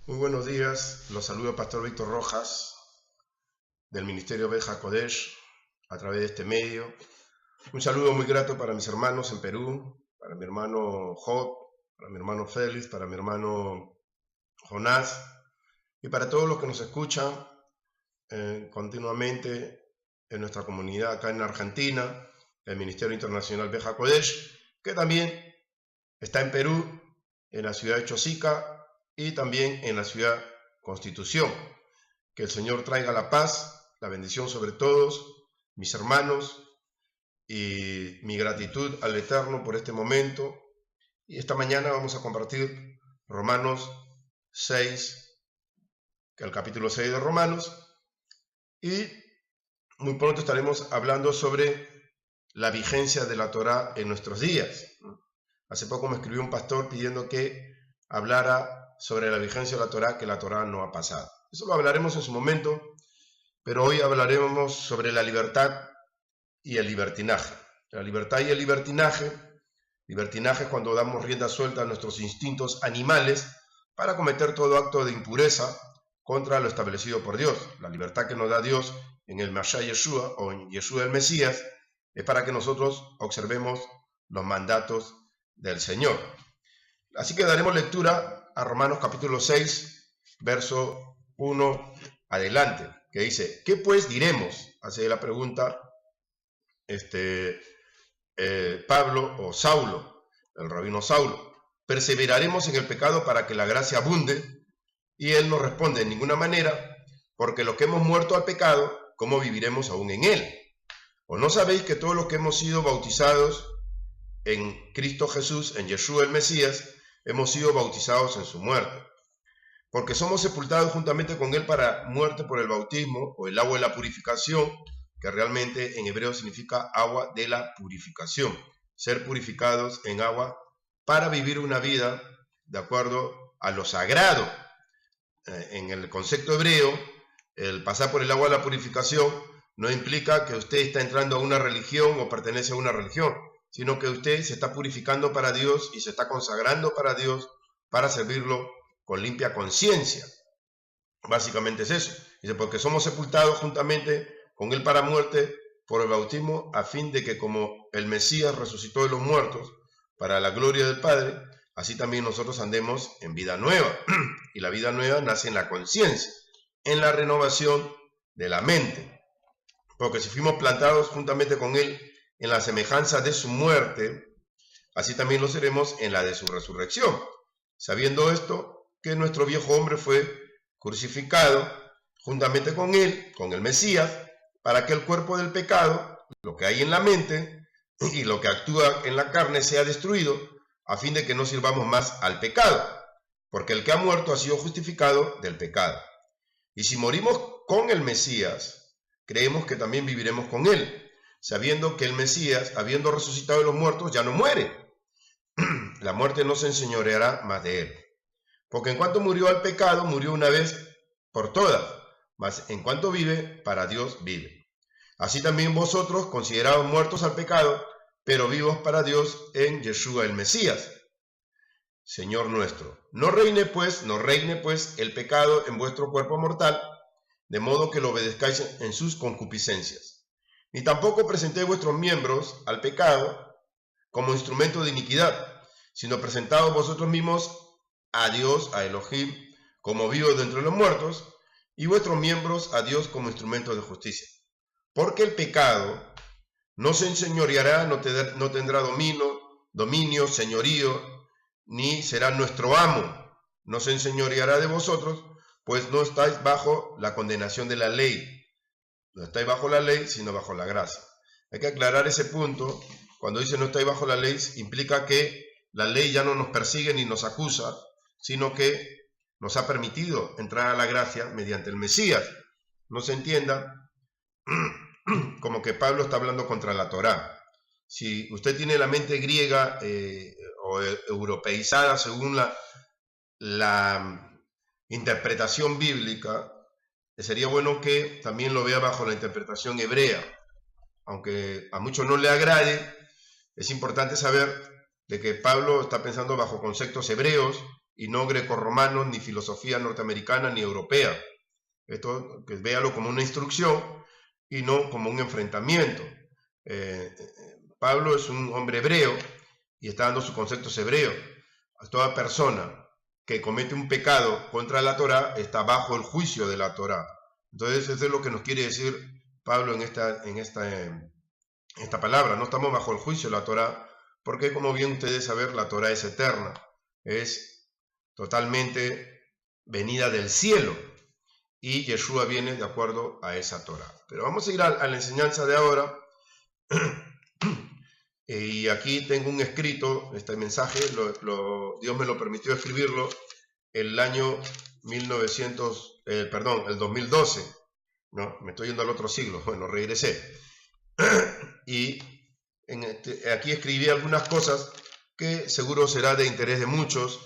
Muy buenos días, los saluda el Pastor Víctor Rojas del Ministerio Beth HaKodesh a través de este medio. Un saludo muy grato para mis hermanos en Perú, para mi hermano Job, para mi hermano Félix, para mi hermano Jonás y para todos los que nos escuchan continuamente en nuestra comunidad acá en Argentina, el Ministerio Internacional Beth HaKodesh, que también está en Perú, en la ciudad de Chosica, y también en la ciudad Constitución. Que el Señor traiga la paz, la bendición sobre todos, mis hermanos, y mi gratitud al Eterno por este momento. Y esta mañana vamos a compartir Romanos 6, que es el capítulo 6 de Romanos, y muy pronto estaremos hablando sobre la vigencia de la Torá en nuestros días. Hace poco me escribió un pastor pidiendo que hablara sobre la vigencia de la Torá, que la Torá no ha pasado. Eso lo hablaremos en su momento, pero hoy hablaremos sobre la libertad y el libertinaje. La libertad y el libertinaje es cuando damos rienda suelta a nuestros instintos animales para cometer todo acto de impureza contra lo establecido por Dios. La libertad que nos da Dios en el Mashiach Yeshua o en Yeshua el Mesías es para que nosotros observemos los mandatos del Señor. Así que daremos lectura a Romanos capítulo 6, verso 1 adelante, que dice: ¿qué pues diremos? Hace la pregunta Pablo o Saulo, el rabino Saulo. ¿Perseveraremos en el pecado para que la gracia abunde? Y él nos responde: en ninguna manera, porque los que hemos muerto al pecado, ¿cómo viviremos aún en él? ¿O no sabéis que todos los que hemos sido bautizados en Cristo Jesús, en Yeshua el Mesías, hemos sido bautizados en su muerte? Porque somos sepultados juntamente con él para muerte por el bautismo, o el agua de la purificación, que realmente en hebreo significa agua de la purificación. Ser purificados en agua para vivir una vida de acuerdo a lo sagrado. En el concepto hebreo, el pasar por el agua de la purificación no implica que usted está entrando a una religión o pertenece a una religión, sino que usted se está purificando para Dios y se está consagrando para Dios para servirlo con limpia conciencia. Básicamente es eso. Dice: porque somos sepultados juntamente con él para muerte por el bautismo, a fin de que como el Mesías resucitó de los muertos para la gloria del Padre, así también nosotros andemos en vida nueva. Y la vida nueva nace en la conciencia, en la renovación de la mente. Porque si fuimos plantados juntamente con él en la semejanza de su muerte, así también lo seremos en la de su resurrección, sabiendo esto, que nuestro viejo hombre fue crucificado juntamente con él, con el Mesías, para que el cuerpo del pecado, lo que hay en la mente y lo que actúa en la carne, sea destruido, a fin de que no sirvamos más al pecado, porque el que ha muerto ha sido justificado del pecado. Y si morimos con el Mesías, creemos que también viviremos con él, sabiendo que el Mesías, habiendo resucitado de los muertos, ya no muere. La muerte no se enseñoreará más de él. Porque en cuanto murió al pecado, murió una vez por todas, mas en cuanto vive, para Dios vive. Así también vosotros, considerados muertos al pecado, pero vivos para Dios en Yeshua el Mesías, Señor nuestro. No reine pues el pecado en vuestro cuerpo mortal, de modo que lo obedezcáis en sus concupiscencias. Ni tampoco presentéis vuestros miembros al pecado como instrumento de iniquidad, sino presentaos vosotros mismos a Dios, a Elohim, como vivos de entre los muertos, y vuestros miembros a Dios como instrumentos de justicia. Porque el pecado no se enseñoreará, no tendrá dominio, señorío, ni será nuestro amo. No se enseñoreará de vosotros, pues no estáis bajo la condenación de la ley. No estáis bajo la ley, sino bajo la gracia. Hay que aclarar ese punto. Cuando dice no estáis bajo la ley, implica que la ley ya no nos persigue ni nos acusa, sino que nos ha permitido entrar a la gracia mediante el Mesías. No se entienda como que Pablo está hablando contra la Torá. Si usted tiene la mente griega o europeizada según la interpretación bíblica, sería bueno que también lo vea bajo la interpretación hebrea. Aunque a muchos no le agrade, es importante saber de que Pablo está pensando bajo conceptos hebreos y no grecorromano, ni filosofía norteamericana, ni europea. Esto, que véalo como una instrucción y no como un enfrentamiento. Pablo es un hombre hebreo y está dando sus conceptos hebreos. A toda persona que comete un pecado contra la Torá está bajo el juicio de la Torá. Entonces eso es lo que nos quiere decir Pablo en esta palabra. No estamos bajo el juicio de la Torá, porque como bien ustedes saben, la Torá es eterna, es totalmente venida del cielo, y Yeshua viene de acuerdo a esa Torá. Pero vamos a ir a la enseñanza de ahora. Y aquí tengo un escrito, este mensaje, Dios me lo permitió escribirlo el año el 2012, ¿no? Me estoy yendo al otro siglo, bueno, regresé. Y aquí escribí algunas cosas que seguro será de interés de muchos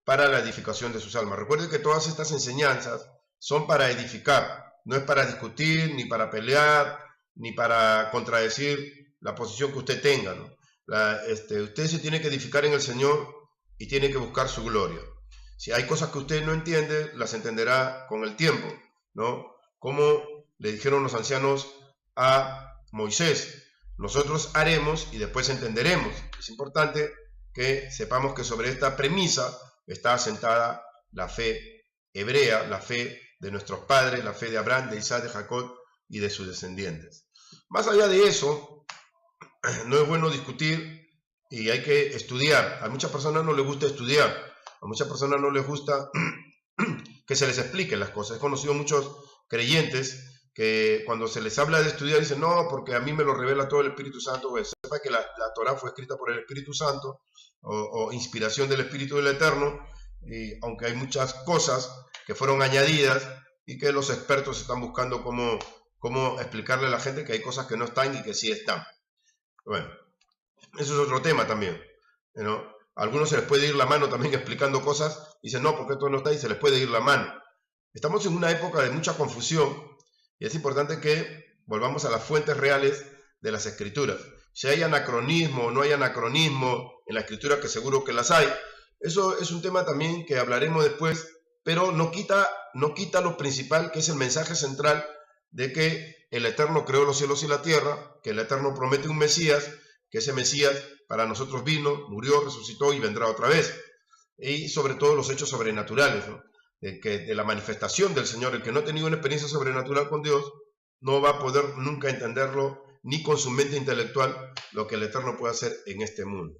para la edificación de sus almas. Recuerden que todas estas enseñanzas son para edificar, no es para discutir, ni para pelear, ni para contradecir la posición que usted tenga, ¿no? Usted se tiene que edificar en el Señor y tiene que buscar su gloria. Si hay cosas que usted no entiende, las entenderá con el tiempo, ¿no? Como le dijeron los ancianos a Moisés, nosotros haremos y después entenderemos. Es importante que sepamos que sobre esta premisa está asentada la fe hebrea, la fe de nuestros padres, la fe de Abraham, de Isaac, de Jacob y de sus descendientes. Más allá de eso, no es bueno discutir y hay que estudiar. A muchas personas no les gusta estudiar, a muchas personas no les gusta que se les expliquen las cosas. He conocido muchos creyentes que cuando se les habla de estudiar dicen, no, porque a mí me lo revela todo el Espíritu Santo. Pues sepa que la Torá fue escrita por el Espíritu Santo o inspiración del Espíritu del Eterno, y aunque hay muchas cosas que fueron añadidas y que los expertos están buscando cómo explicarle a la gente que hay cosas que no están y que sí están. Bueno, eso es otro tema también, ¿no? A algunos se les puede ir la mano también explicando cosas, dicen no, porque esto no está, y se les puede ir la mano. Estamos en una época de mucha confusión y es importante que volvamos a las fuentes reales de las Escrituras. Si hay anacronismo o no hay anacronismo en la Escritura, que seguro que las hay, eso es un tema también que hablaremos después, pero no quita lo principal, que es el mensaje central de que el Eterno creó los cielos y la tierra, que el Eterno promete un Mesías, que ese Mesías para nosotros vino, murió, resucitó y vendrá otra vez. Y sobre todo los hechos sobrenaturales, ¿no? De la manifestación del Señor. El que no ha tenido una experiencia sobrenatural con Dios no va a poder nunca entenderlo, ni con su mente intelectual, lo que el Eterno puede hacer en este mundo.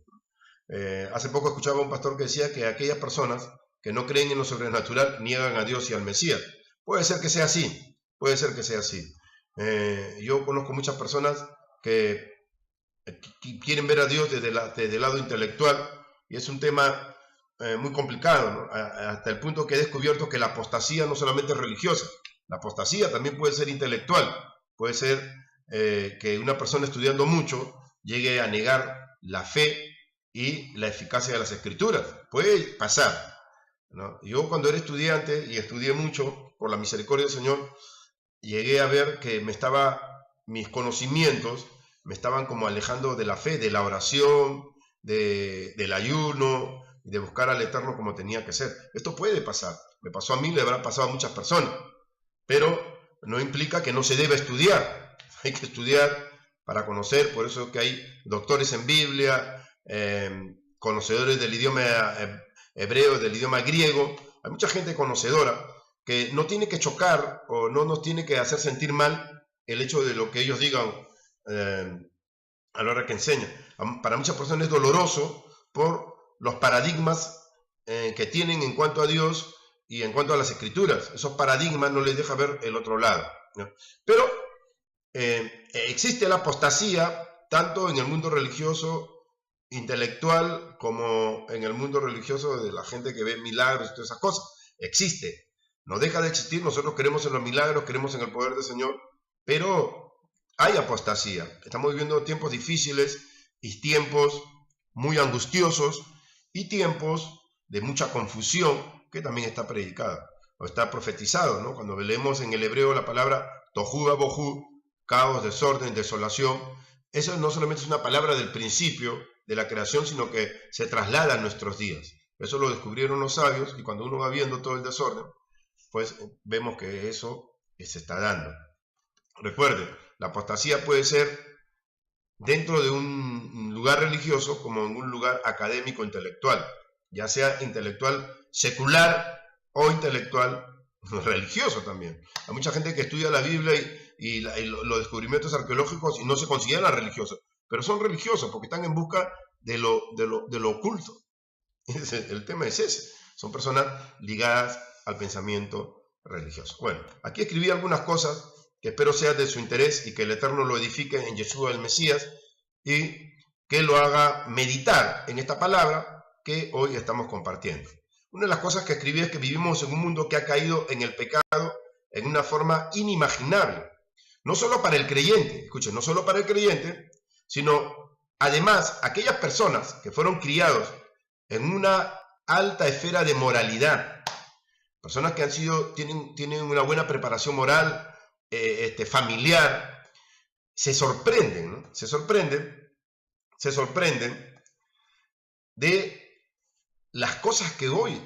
Hace poco escuchaba a un pastor que decía que aquellas personas que no creen en lo sobrenatural niegan a Dios y al Mesías. Puede ser que sea así, puede ser que sea así. Yo conozco muchas personas que quieren ver a Dios desde el lado intelectual, y es un tema muy complicado, ¿no? Hasta el punto que he descubierto que la apostasía no solamente es religiosa, la apostasía también puede ser intelectual. Puede ser que una persona estudiando mucho llegue a negar la fe y la eficacia de las Escrituras. Puede pasar, ¿no? Yo cuando era estudiante y estudié mucho, por la misericordia del Señor, llegué a ver que mis conocimientos me estaban como alejando de la fe, de la oración, del ayuno, y de buscar al Eterno como tenía que ser. Esto puede pasar, me pasó a mí, le habrá pasado a muchas personas, pero no implica que no se deba estudiar. Hay que estudiar para conocer, por eso es que hay doctores en Biblia, conocedores del idioma hebreo, del idioma griego. Hay mucha gente conocedora que no tiene que chocar o no nos tiene que hacer sentir mal el hecho de lo que ellos digan a la hora que enseñan. Para muchas personas es doloroso por los paradigmas que tienen en cuanto a Dios y en cuanto a las Escrituras. Esos paradigmas no les deja ver el otro lado, ¿no? Pero existe la apostasía tanto en el mundo religioso intelectual como en el mundo religioso de la gente que ve milagros y todas esas cosas. Existe, no deja de existir. Nosotros creemos en los milagros, creemos en el poder del Señor, pero hay apostasía. Estamos viviendo tiempos difíciles y tiempos muy angustiosos y tiempos de mucha confusión, que también está predicada o está profetizado, ¿no? Cuando leemos en el hebreo la palabra tohu vabohu, caos, desorden, desolación, eso no solamente es una palabra del principio de la creación, sino que se traslada a nuestros días. Eso lo descubrieron los sabios y cuando uno va viendo todo el desorden, pues vemos que eso se está dando. Recuerde, la apostasía puede ser dentro de un lugar religioso como en un lugar académico intelectual, ya sea intelectual secular o intelectual religioso también. Hay mucha gente que estudia la Biblia y los descubrimientos arqueológicos y no se consideran religiosos, pero son religiosos porque están en busca de lo oculto. El tema es ese. Son personas ligadas al pensamiento religioso. Bueno, aquí escribí algunas cosas que espero sean de su interés y que el Eterno lo edifique en Yeshua el Mesías y que lo haga meditar en esta palabra que hoy estamos compartiendo. Una de las cosas que escribí es que vivimos en un mundo que ha caído en el pecado en una forma inimaginable. No solo para el creyente, escuchen, no solo para el creyente, sino además aquellas personas que fueron criados en una alta esfera de moralidad, personas que tienen una buena preparación moral, familiar, se sorprenden, ¿no? Se sorprenden de las cosas que hoy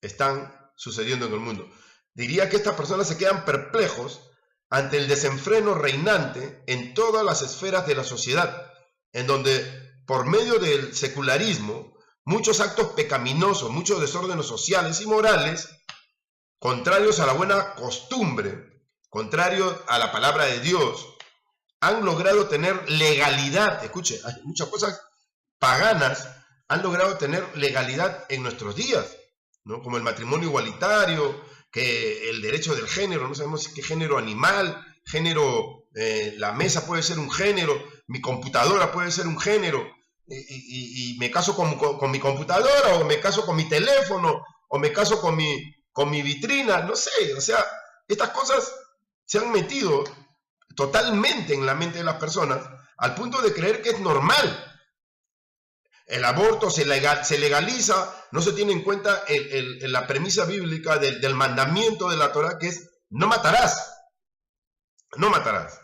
están sucediendo en el mundo. Diría que estas personas se quedan perplejos ante el desenfreno reinante en todas las esferas de la sociedad, en donde por medio del secularismo, muchos actos pecaminosos, muchos desórdenes sociales y morales, contrarios a la buena costumbre, contrarios a la palabra de Dios, han logrado tener legalidad. Escuche, hay muchas cosas paganas han logrado tener legalidad en nuestros días, ¿no? Como el matrimonio igualitario, que el derecho del género, no sabemos qué género animal, género, la mesa puede ser un género, mi computadora puede ser un género, y me caso con mi computadora, o me caso con mi teléfono, o me caso con mi vitrina, no sé, o sea, estas cosas se han metido totalmente en la mente de las personas, al punto de creer que es normal. El aborto se legaliza, no se tiene en cuenta la premisa bíblica del mandamiento de la Torah, que es no matarás, no matarás,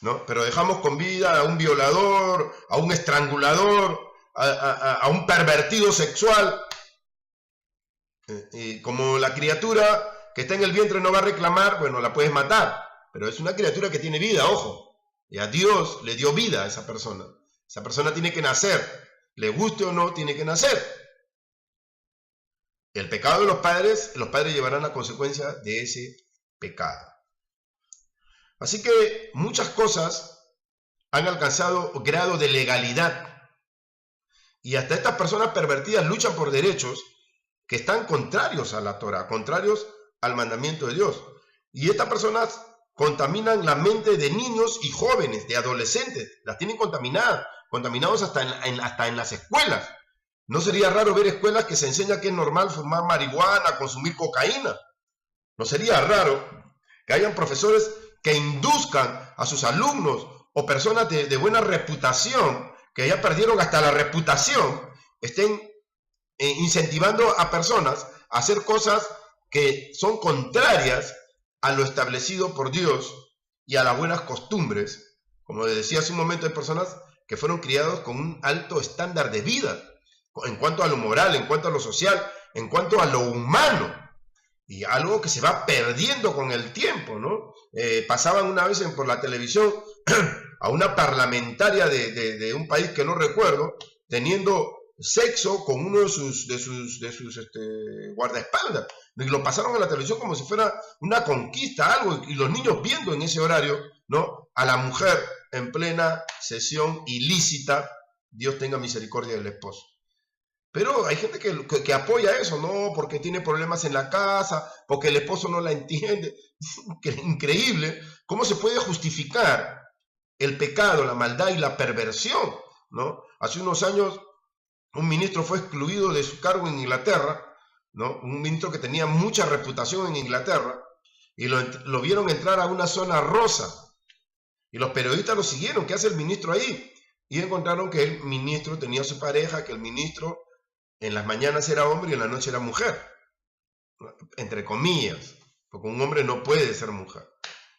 ¿no? Pero dejamos con vida a un violador, a un estrangulador, a un pervertido sexual, y como la criatura que está en el vientre no va a reclamar, bueno, la puedes matar, pero es una criatura que tiene vida, ojo, y a Dios le dio vida a esa persona. Esa persona tiene que nacer, le guste o no, tiene que nacer. El pecado de los padres llevarán la consecuencia de ese pecado. Así que muchas cosas han alcanzado grado de legalidad. Y hasta estas personas pervertidas luchan por derechos que están contrarios a la Torah, contrarios al mandamiento de Dios. Y estas personas contaminan la mente de niños y jóvenes, de adolescentes, las tienen contaminados hasta en las escuelas. No sería raro ver escuelas que se enseña que es normal fumar marihuana, consumir cocaína. No sería raro que hayan profesores que induzcan a sus alumnos o personas de buena reputación, que ya perdieron hasta la reputación, estén incentivando a personas a hacer cosas que son contrarias a lo establecido por Dios y a las buenas costumbres. Como decía hace un momento, hay personas que fueron criados con un alto estándar de vida, en cuanto a lo moral, en cuanto a lo social, en cuanto a lo humano, y algo que se va perdiendo con el tiempo, ¿no? Pasaban una vez por la televisión a una parlamentaria de un país que no recuerdo, teniendo sexo con uno de sus guardaespaldas, y lo pasaron en la televisión como si fuera una conquista, algo, y los niños viendo en ese horario, ¿no?, a la mujer en plena sesión ilícita. Dios tenga misericordia del esposo. Pero hay gente que apoya eso, ¿no? Porque tiene problemas en la casa, porque el esposo no la entiende. Increíble cómo se puede justificar el pecado, la maldad y la perversión, ¿no? Hace unos años un ministro fue excluido de su cargo en Inglaterra, ¿no? Un ministro que tenía mucha reputación en Inglaterra, y lo vieron entrar a una zona rosa. Y los periodistas lo siguieron. ¿Qué hace el ministro ahí? Y encontraron que el ministro tenía su pareja, que el ministro en las mañanas era hombre y en la noche era mujer. Entre comillas, porque un hombre no puede ser mujer.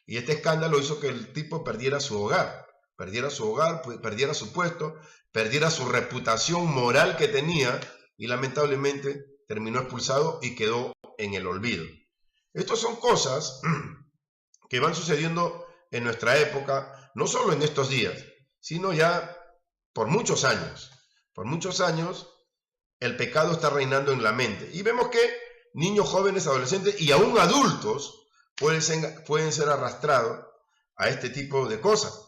Y este escándalo hizo que el tipo perdiera su hogar, perdiera su puesto, perdiera su reputación moral que tenía y lamentablemente terminó expulsado y quedó en el olvido. Estas son cosas que van sucediendo en nuestra época, no solo en estos días, sino ya por muchos años. Por muchos años el pecado está reinando en la mente. Y vemos que niños, jóvenes, adolescentes y aún adultos pueden ser arrastrados a este tipo de cosas.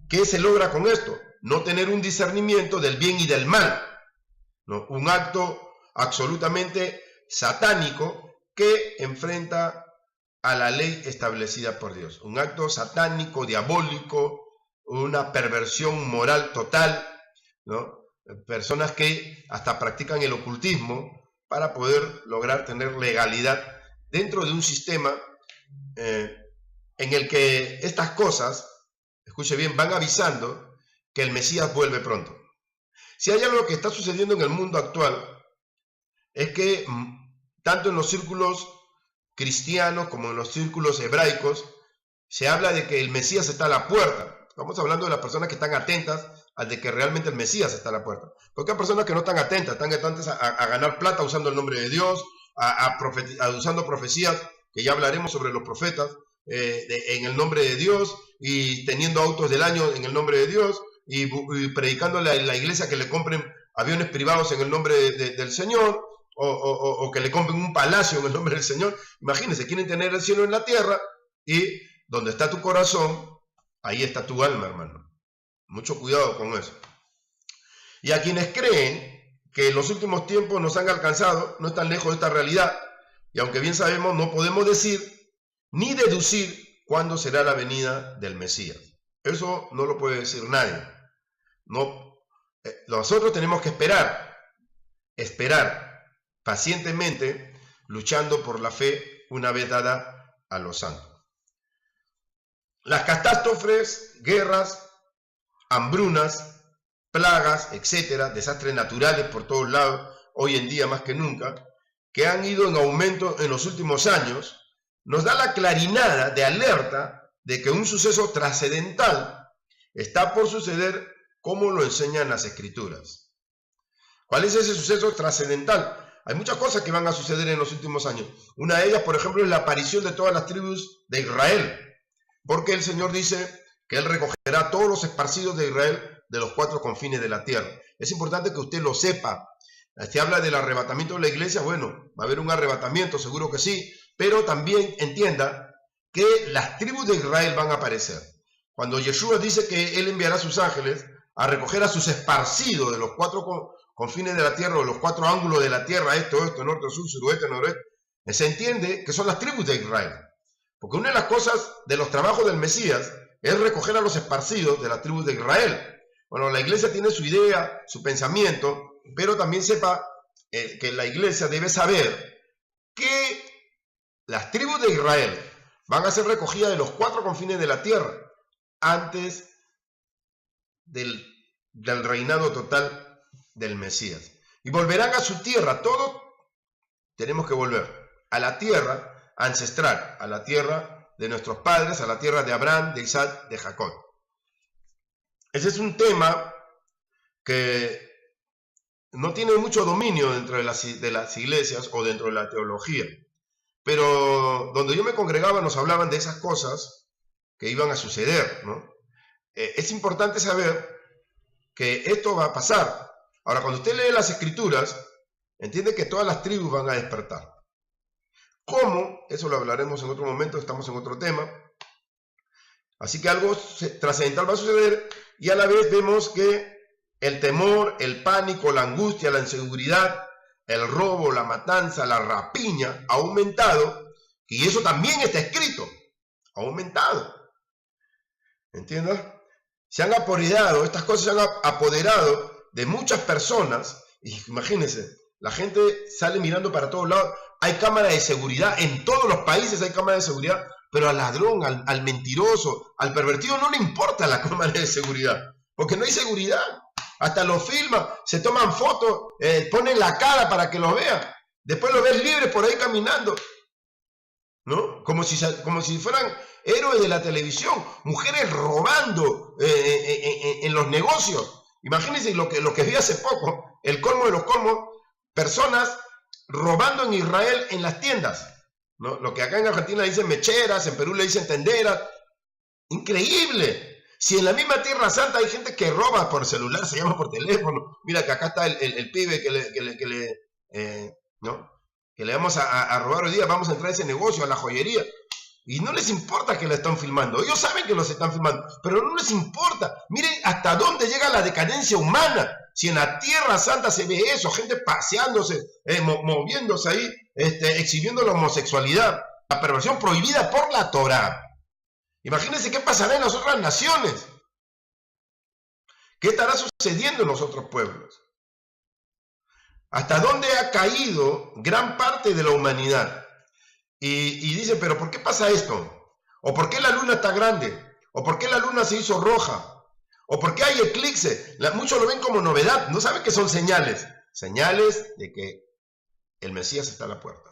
¿Qué se logra con esto? No tener un discernimiento del bien y del mal, ¿no? Un acto absolutamente satánico que enfrenta a la ley establecida por Dios. Un acto satánico, diabólico, una perversión moral total, ¿no? Personas que hasta practican el ocultismo para poder lograr tener legalidad dentro de un sistema en el que estas cosas, escuche bien, van avisando que el Mesías vuelve pronto. Si hay algo que está sucediendo en el mundo actual, es que tanto en los círculos cristianos como en los círculos hebraicos se habla de que el Mesías está a la puerta. Estamos hablando de las personas que están atentas al de que realmente el Mesías está a la puerta. Porque hay personas que no están atentas a ganar plata usando el nombre de Dios, usando profecías, que ya hablaremos sobre los profetas, en el nombre de Dios, y teniendo autos del año en el nombre de Dios, y predicándole a la iglesia que le compren aviones privados en el nombre del Señor, o que le compren un palacio en el nombre del Señor. Imagínense, quieren tener el cielo en la tierra, y donde está tu corazón, ahí está tu alma, hermano. Mucho cuidado con eso. Y a quienes creen que los últimos tiempos nos han alcanzado, no están lejos de esta realidad, y aunque bien sabemos, no podemos decir ni deducir cuándo será la venida del Mesías. Eso no lo puede decir nadie. Nosotros tenemos que esperar pacientemente, luchando por la fe una vez dada a los santos. Las catástrofes, guerras, hambrunas, plagas, etcétera, desastres naturales por todos lados, hoy en día más que nunca, que han ido en aumento en los últimos años, nos da la clarinada de alerta de que un suceso trascendental está por suceder, como lo enseñan las Escrituras. ¿Cuál es ese suceso trascendental? Hay muchas cosas que van a suceder en los últimos años. Una de ellas, por ejemplo, es la aparición de todas las tribus de Israel, porque el Señor dice que Él recogerá a todos los esparcidos de Israel de los 4 confines de la tierra. Es importante que usted lo sepa. Se habla del arrebatamiento de la iglesia. Bueno, va a haber un arrebatamiento, seguro que sí, pero también entienda que las tribus de Israel van a aparecer. Cuando Yeshua dice que Él enviará a sus ángeles a recoger a sus esparcidos de los 4 confines de la tierra, o los 4 ángulos de la tierra, esto, norte, sur, suroeste, noroeste, se entiende que son las tribus de Israel. Porque una de las cosas de los trabajos del Mesías es recoger a los esparcidos de las tribus de Israel. Bueno, la iglesia tiene su idea, su pensamiento, pero también sepa que la iglesia debe saber que las tribus de Israel van a ser recogidas de los 4 confines de la tierra antes del reinado total del Mesías. Y volverán a su tierra. Todos tenemos que volver a la tierra ancestral, a la tierra de nuestros padres, a la tierra de Abraham, de Isaac, de Jacob. Ese es un tema que no tiene mucho dominio dentro de las iglesias o dentro de la teología, pero donde yo me congregaba nos hablaban de esas cosas que iban a suceder, ¿no? Es importante saber que esto va a pasar. Ahora, cuando usted lee las Escrituras, entiende que todas las tribus van a despertar. ¿Cómo? Eso lo hablaremos en otro momento, estamos en otro tema. Así que algo trascendental va a suceder, y a la vez vemos que el temor, el pánico, la angustia, la inseguridad, el robo, la matanza, la rapiña ha aumentado, y eso también está escrito, ha aumentado. ¿Entiendes? Estas cosas se han apoderado de muchas personas, y imagínense, la gente sale mirando para todos lados. Hay cámaras de seguridad, en todos los países hay cámaras de seguridad, pero al ladrón, al mentiroso, al pervertido no le importa la cámara de seguridad, porque no hay seguridad. Hasta lo filman, se toman fotos, ponen la cara para que lo vean, después lo ves libre por ahí caminando, ¿no? Como si fueran héroes de la televisión, mujeres robando en los negocios. Imagínense lo que vi hace poco, el colmo de los colmos, personas robando en Israel en las tiendas, ¿no? Lo que acá en Argentina dicen mecheras, en Perú le dicen tenderas. Increíble. Si en la misma Tierra Santa hay gente que roba por celular, se llama por teléfono. Mira que acá está el pibe ¿no? Que le vamos a robar hoy día, vamos a entrar a ese negocio, a la joyería. Y no les importa que la están filmando. Ellos saben que los están filmando, pero no les importa. Miren hasta dónde llega la decadencia humana. Si en la Tierra Santa se ve eso, gente paseándose, moviéndose ahí, exhibiendo la homosexualidad, la perversión prohibida por la Torá. Imagínense qué pasará en las otras naciones. ¿Qué estará sucediendo en los otros pueblos? ¿Hasta dónde ha caído gran parte de la humanidad? Y dice, pero ¿por qué pasa esto? ¿O por qué la luna está grande? ¿O por qué la luna se hizo roja? ¿O por qué hay eclipse? Muchos lo ven como novedad, no saben que son señales. Señales de que el Mesías está a la puerta.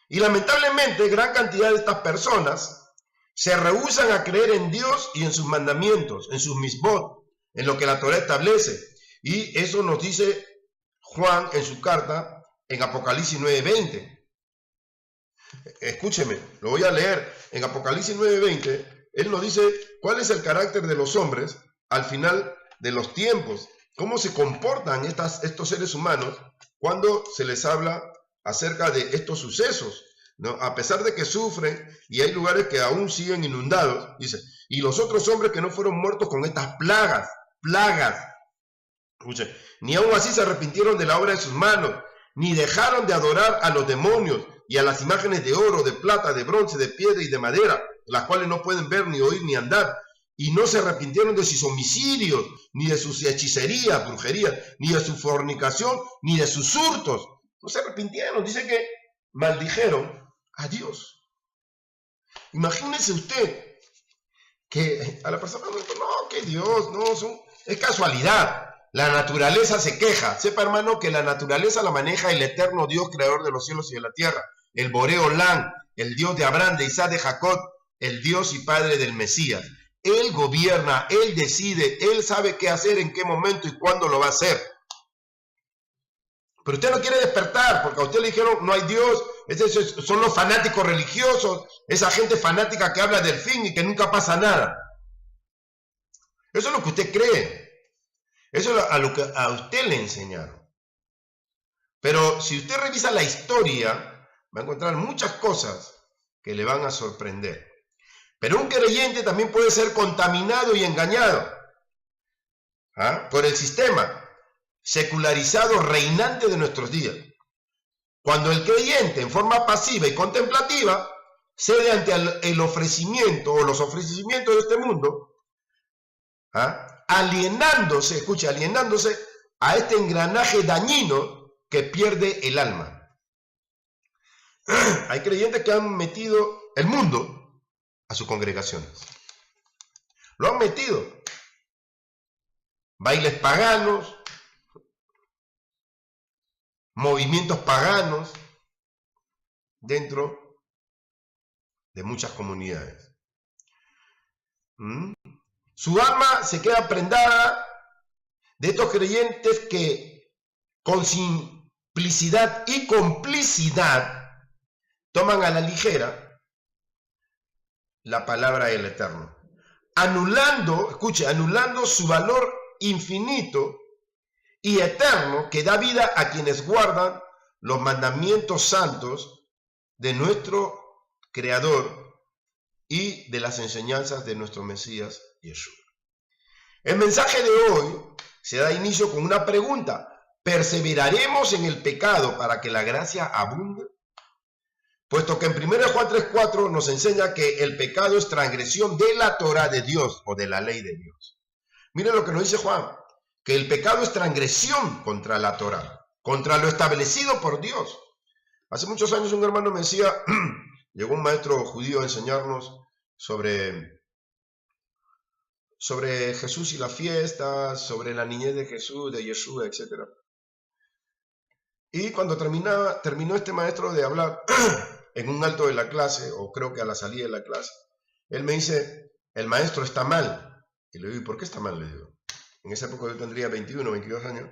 Y lamentablemente gran cantidad de estas personas se rehúsan a creer en Dios y en sus mandamientos, en sus misbot, en lo que la Torá establece. Y eso nos dice Juan en su carta en Apocalipsis 9:20. Escúcheme, lo voy a leer. En Apocalipsis 9:20, él nos dice cuál es el carácter de los hombres al final de los tiempos, cómo se comportan estos seres humanos cuando se les habla acerca de estos sucesos, ¿no? A pesar de que sufren y hay lugares que aún siguen inundados, dice, y los otros hombres que no fueron muertos con estas plagas, escuchen, ni aún así se arrepintieron de la obra de sus manos, ni dejaron de adorar a los demonios y a las imágenes de oro, de plata, de bronce, de piedra y de madera, las cuales no pueden ver, ni oír, ni andar, y no se arrepintieron de sus homicidios, ni de sus hechicerías, brujerías, ni de su fornicación, ni de sus hurtos. No se arrepintieron, dice que maldijeron a Dios. Imagínese usted que a la persona no, que Dios, no, es casualidad. La naturaleza se queja. Sepa, hermano, que la naturaleza la maneja el eterno Dios, creador de los cielos y de la tierra, el Boré Olán, el Dios de Abraham, de Isaac, de Jacob, el Dios y Padre del Mesías. Él gobierna, Él decide, Él sabe qué hacer, en qué momento y cuándo lo va a hacer. Pero usted no quiere despertar, porque a usted le dijeron, no hay Dios, son los fanáticos religiosos, esa gente fanática que habla del fin y que nunca pasa nada. Eso es lo que usted cree. Eso es a lo que a usted le enseñaron. Pero si usted revisa la historia, va a encontrar muchas cosas que le van a sorprender. Pero un creyente también puede ser contaminado y engañado por el sistema secularizado reinante de nuestros días. Cuando el creyente, en forma pasiva y contemplativa, cede ante el ofrecimiento o los ofrecimientos de este mundo, alienándose a este engranaje dañino que pierde el alma. Hay creyentes que han metido el mundo a sus congregaciones. Lo han metido. Bailes paganos, movimientos paganos dentro de muchas comunidades. Su alma se queda prendada de estos creyentes que con simplicidad y complicidad toman a la ligera la palabra del Eterno, anulando su valor infinito y eterno que da vida a quienes guardan los mandamientos santos de nuestro Creador y de las enseñanzas de nuestro Mesías Yeshua. El mensaje de hoy se da inicio con una pregunta: ¿perseveraremos en el pecado para que la gracia abunde? Puesto que en 1 Juan 3:4 nos enseña que el pecado es transgresión de la Torá de Dios o de la ley de Dios. Miren lo que nos dice Juan, que el pecado es transgresión contra la Torá, contra lo establecido por Dios. Hace muchos años un hermano me decía, llegó un maestro judío a enseñarnos sobre Jesús y las fiestas, sobre la niñez de Jesús, de Yeshua, etc. Y cuando terminó este maestro de hablar en un alto de la clase, o creo que a la salida de la clase, él me dice, el maestro está mal. Y le digo, ¿y por qué está mal? Le digo, en esa época yo tendría 21, 22 años,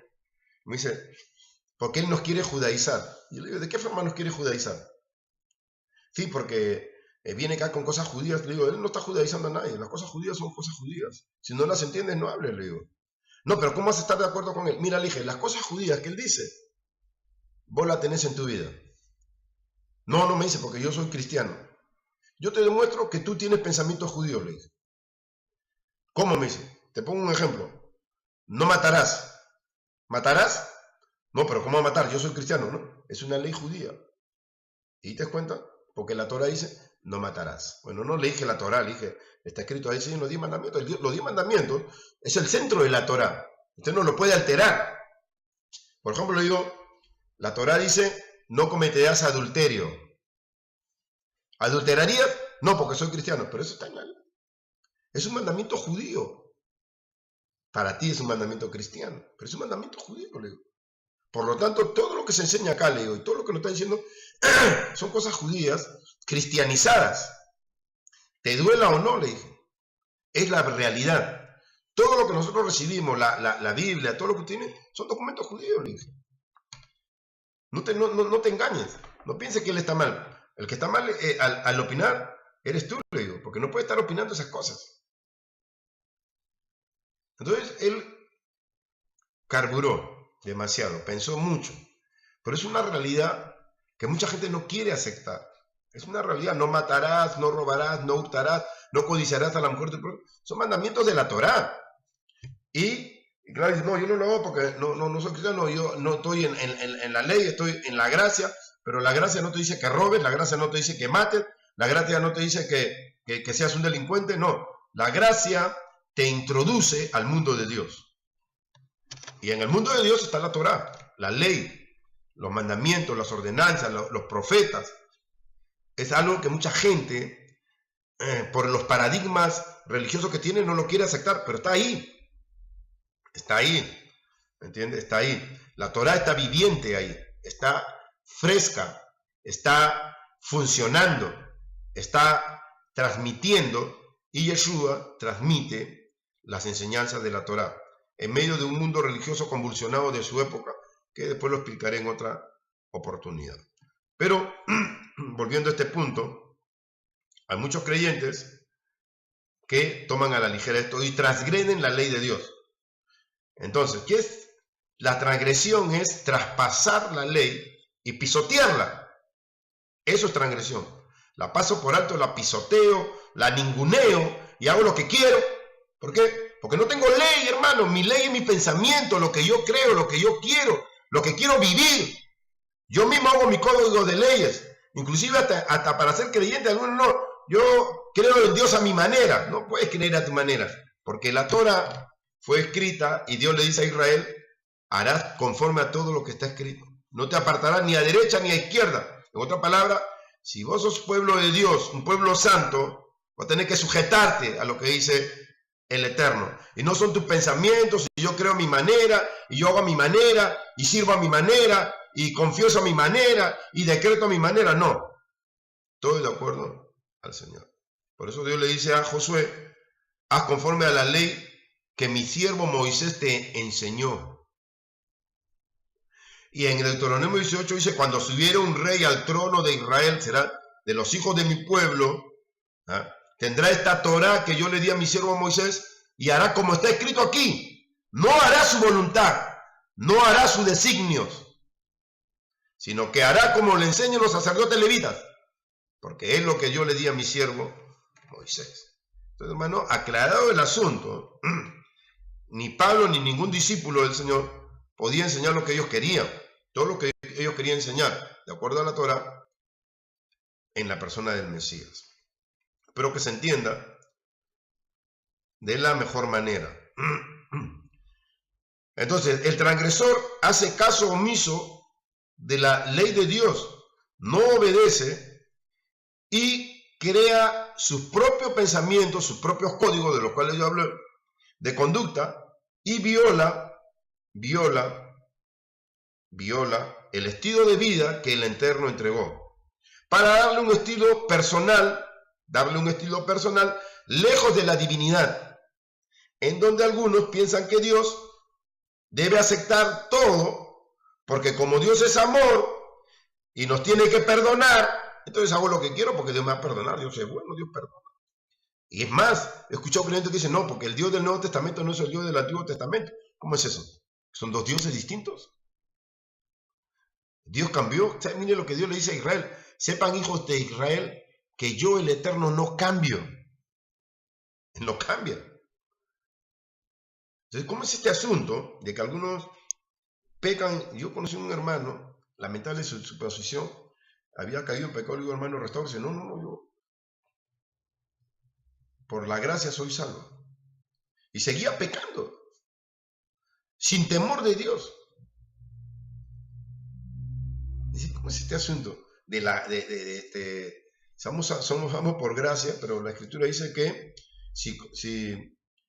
me dice, porque él nos quiere judaizar. Y yo le digo, ¿de qué forma nos quiere judaizar? Sí, porque viene acá con cosas judías. Le digo, él no está judaizando a nadie, las cosas judías son cosas judías. Si no las entiendes, no hables, le digo. No, pero ¿cómo vas a estar de acuerdo con él? Mira, le dije, las cosas judías que él dice, vos las tenés en tu vida. No, no me dice, porque yo soy cristiano. Yo te demuestro que tú tienes pensamientos judíos, le dije. ¿Cómo? Me dice. Te pongo un ejemplo. No matarás. ¿Matarás? No, pero ¿cómo matar? Yo soy cristiano, ¿no? Es una ley judía. ¿Y te das cuenta? Porque la Torah dice, no matarás. Bueno, no le dije la Torah, le dije, está escrito ahí en los 10 mandamientos. Los 10 mandamientos es el centro de la Torah. Usted no lo puede alterar. Por ejemplo, le digo, la Torah dice, no cometerás adulterio. ¿Adulterarías? No, porque soy cristiano, pero eso está mal. Es un mandamiento judío. Para ti es un mandamiento cristiano, pero es un mandamiento judío, le digo. Por lo tanto, todo lo que se enseña acá, le digo, y todo lo que nos está diciendo, son cosas judías cristianizadas. Te duela o no, le dije. Es la realidad. Todo lo que nosotros recibimos, la Biblia, todo lo que tiene, son documentos judíos, le dije. No te engañes. No pienses que él está mal. El que está mal al opinar, eres tú, le digo, porque no puedes estar opinando esas cosas. Entonces, él carburó demasiado, pensó mucho, pero es una realidad que mucha gente no quiere aceptar. Es una realidad, no matarás, no robarás, no hurtarás, no codiciarás a la mujer de tu prójimo. Son mandamientos de la Torá. Y claro, dice, no, yo no lo hago porque no soy cristiano, yo no estoy en la ley, estoy en la gracia, pero la gracia no te dice que robes, la gracia no te dice que mates, la gracia no te dice que seas un delincuente, no. La gracia te introduce al mundo de Dios. Y en el mundo de Dios está la Torá, la ley, los mandamientos, las ordenanzas, los profetas. Es algo que mucha gente, por los paradigmas religiosos que tiene, no lo quiere aceptar, pero está ahí. Está ahí, ¿me entiendes? Está ahí. La Torá está viviente ahí, está fresca, está funcionando, está transmitiendo, y Yeshua transmite las enseñanzas de la Torá en medio de un mundo religioso convulsionado de su época, que después lo explicaré en otra oportunidad. Pero, volviendo a este punto, hay muchos creyentes que toman a la ligera esto y transgreden la ley de Dios. Entonces, ¿qué es? La transgresión es traspasar la ley y pisotearla. Eso es transgresión. La paso por alto, la pisoteo, la ninguneo y hago lo que quiero. ¿Por qué? Porque no tengo ley, hermano. Mi ley es mi pensamiento, lo que yo creo, lo que yo quiero, lo que quiero vivir. Yo mismo hago mi código de leyes. Inclusive hasta para ser creyente, algunos no. Yo creo en Dios a mi manera. No puedes creer a tu manera. Porque la Torah fue escrita y Dios le dice a Israel, harás conforme a todo lo que está escrito. No te apartarás ni a derecha ni a izquierda. En otra palabra, si vos sos pueblo de Dios, un pueblo santo, vas a tener que sujetarte a lo que dice el Eterno. Y no son tus pensamientos, y yo creo a mi manera, y yo hago a mi manera, y sirvo a mi manera, y confieso a mi manera, y decreto a mi manera. No. Todo de acuerdo al Señor. Por eso Dios le dice a Josué, haz conforme a la ley que mi siervo Moisés te enseñó. Y en Deuteronomio 18 dice, cuando subiera un rey al trono de Israel, será de los hijos de mi pueblo, tendrá esta Torá que yo le di a mi siervo Moisés, y hará como está escrito aquí. No hará su voluntad, no hará sus designios, sino que hará como le enseñan los sacerdotes levitas, porque es lo que yo le di a mi siervo Moisés. Entonces, hermano, aclarado el asunto, ni Pablo ni ningún discípulo del Señor podía enseñar lo que ellos querían. Todo lo que ellos querían enseñar, de acuerdo a la Torah, en la persona del Mesías. Espero que se entienda de la mejor manera. Entonces, el transgresor hace caso omiso de la ley de Dios, no obedece y crea sus propios pensamientos, sus propios códigos, de los cuales yo hablo, de conducta, y viola el estilo de vida que el Eterno entregó, para darle un estilo personal lejos de la divinidad. en donde algunos piensan que Dios debe aceptar todo, porque como Dios es amor y nos tiene que perdonar, entonces hago lo que quiero porque Dios me va a perdonar. Dios es bueno, Dios perdona. Y es más, he escuchado creyentes que dicen, no, porque el Dios del Nuevo Testamento no es el Dios del Antiguo Testamento. ¿Cómo es eso? ¿Son dos dioses distintos? Dios cambió. Mire lo que Dios le dice a Israel. Sepan, hijos de Israel, que yo, el Eterno, no cambio. No cambia. Entonces, ¿cómo es este asunto de que algunos pecan? Yo conocí a un hermano, lamentable su posición, había caído en pecado, y digo, hermano, restaurese. No, yo por la gracia soy salvo. Y seguía pecando, sin temor de Dios. ¿Cómo es este asunto? Somos salvos por gracia, pero la Escritura dice que si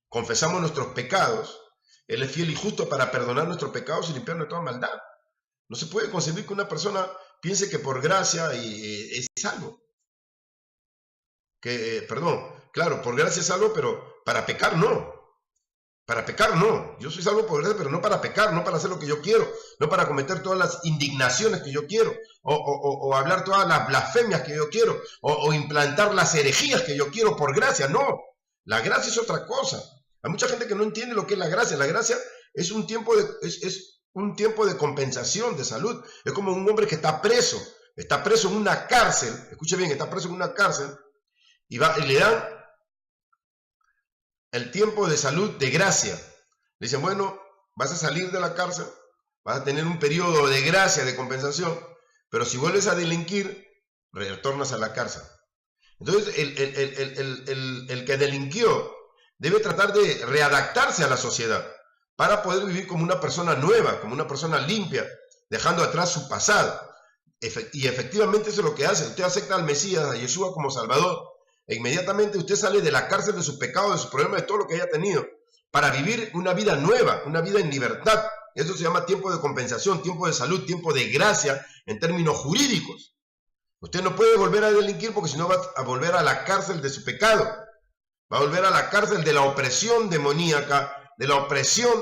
confesamos nuestros pecados, Él es fiel y justo para perdonar nuestros pecados y limpiarnos de toda maldad. No se puede concebir que una persona piense que por gracia es salvo. Claro, por gracia es salvo, pero para pecar no. Para pecar no. Yo soy salvo por gracia, pero no para pecar, no para hacer lo que yo quiero, no para cometer todas las indignaciones que yo quiero, o hablar todas las blasfemias que yo quiero, o implantar las herejías que yo quiero por gracia. No, la gracia es otra cosa. Hay mucha gente que no entiende lo que es la gracia. La gracia es un tiempo de compensación, de salud. Es como un hombre que está preso en una cárcel, escuche bien, está preso en una cárcel, y le dan el tiempo de salud de gracia. Le dicen, bueno, vas a salir de la cárcel, vas a tener un periodo de gracia, de compensación, pero si vuelves a delinquir, retornas a la cárcel. Entonces, el que delinquió debe tratar de readaptarse a la sociedad para poder vivir como una persona nueva, como una persona limpia, dejando atrás su pasado. Y efectivamente eso es lo que hace. Usted acepta al Mesías, a Yeshua como Salvador, e inmediatamente usted sale de la cárcel de su pecado, de su problema, de todo lo que haya tenido, para vivir una vida nueva, una vida en libertad. Eso se llama tiempo de compensación, tiempo de salud, tiempo de gracia en términos jurídicos. Usted no puede volver a delinquir porque si no va a volver a la cárcel de su pecado. Va a volver a la cárcel de la opresión demoníaca, de la opresión